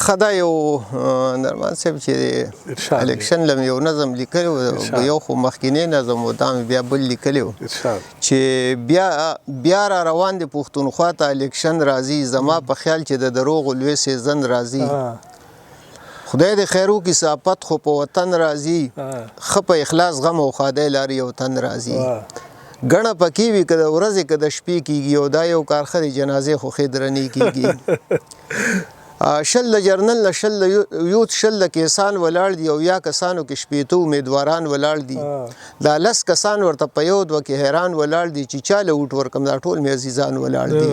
خدا یو نرمان صاحب چې الیکشن لم یو نظم لیکلی و یو خو مخکینی نظم و دا مې بیا بل لیکلی و چې بیا را روان دی پښتونخوا ته الیکشن راځي زما په خیال چې د دروغو لوی سیزن راځي خدای دې خیر وکړي صافت خو په وطن راځي ښه په اخلاص غم او ښادۍ لارې یو تن راځي ګڼه پکې وي که د ورځې که د شپې کېږي او دا یو کار ښه دی جنازې خو ښې درنې کېږي شل د جرنل نه شل د یوت شل د کیسان ولاړ دي او یا کسانو کې شپېته امیدواران ولاړ دي دا لس کسان ورته په یو دوه کې حیران ولاړ دي چې چاله ووټ ورکړم دا ټول مې عزیزان ولاړ دي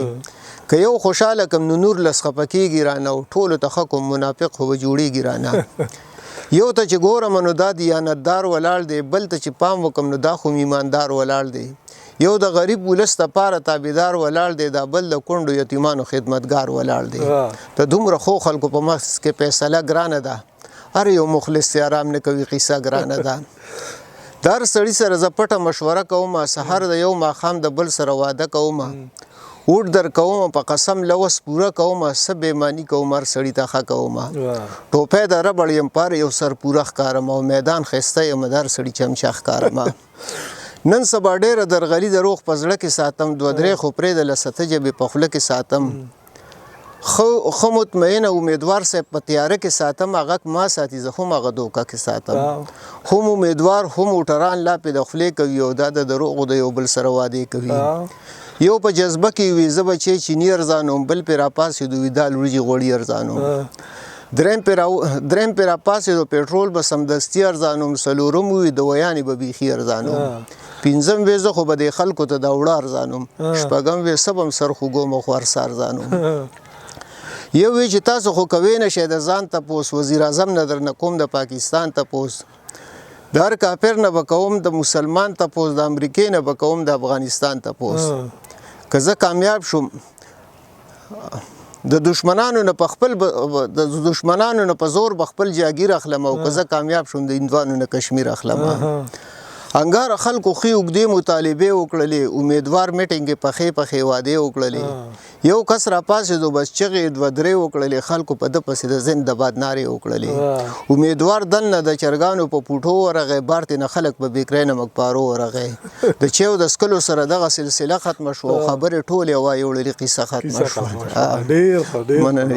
که یو خوشحاله کړم نو نور لس خفه کېږي رانه او ټولو ته ښه کوم منافق خو به جوړېږي رانه یو ته چې ګورم نو دا دیانتدار ولاړ دی بل ته چې پام وکړم نو دا خو ایماندار ولاړ دی یو د غریب ولس دپاره تابعدار ولاړ دی دا بل د کونډو یتیمانو خدمتګار ولاړ دی د دومره خو خلکو په مخ کې فیصله ګرانه ده هر یو مخلص یې ارام نه کوي قیصه ګرانه ده د هر سړي سره زه پټه مشوره کوم سحر د یو ماښام د بل سره واده کوم وټ در کوم په قسم لوس پوره کوم څه بېماني کوم هر سړي ته ښه کوم ټوپی د ربړ یم پاره یو سر پوره ښکارم او میدان ښایسته یم د هر سړي چمچه ښکارم نن سبا ډېره درغلي د روغ په زړه کې ساتم دوه درې خو پرېږده له سته جبې په خوله کې ساتم ښه مطمئنه امیدوار صاحب په تیاره کې ساتم هغه ما ساتي زه هم هغه دوکه کې ساتم هم امیدوار هم موټران لا پې د خولې کوي او دا د دروغو د یو بل سره وعدې کوي یو په جذبه کې وي زه به چې چیني ارزانوم بل پې راپاسېدو وي دا لوړجې غوړي ارزانوم دریم پې راپاسېدو پېټرول به سمدستي ارزانوم څلورم وي د ویانې به بیخي ارزانوم پنځم وې زه خو به دې خلکو ته د اوړه ارزانوم شپږم وې سه به م سر خوږوم او خو هر څه ارزانوم یو وی چې تاسو خو کوی نه شئ د ځان تپوس وزیر اعظم نه درنه کوم د پاکستان تپوس د هر کافر نه به کوم د مسلمان تپوس د امریکې نه به کوم د افغانستان تپوس که زه کامیاب شوم د دشمنانو نه په خپل د دشمنانو نه په زور به خپل جاګیر اخلم او که زه کامیاب شوم د هندوانو نه کشمیر اخلم انګاره خلکو ښې اوږدې مطالبې وکړلې امیدوار میټینګ کې پخې پخې وعدې وکړلې یو کس راپاسېدو بس چغې دوه درې وکړلې خلکو په ده پسې د زنده‌باد نارې وکړلې امیدوار دننه د چرګانو په پوټو ورغی بار ترې نه خلک په بېکری نمک پارو ورغی د چیو د څکلو سره دغه سلسله ختمه شوه او خبرې ټولې وایې وړلې قیصه ختمه شوه ډېر ښه ډېر مننه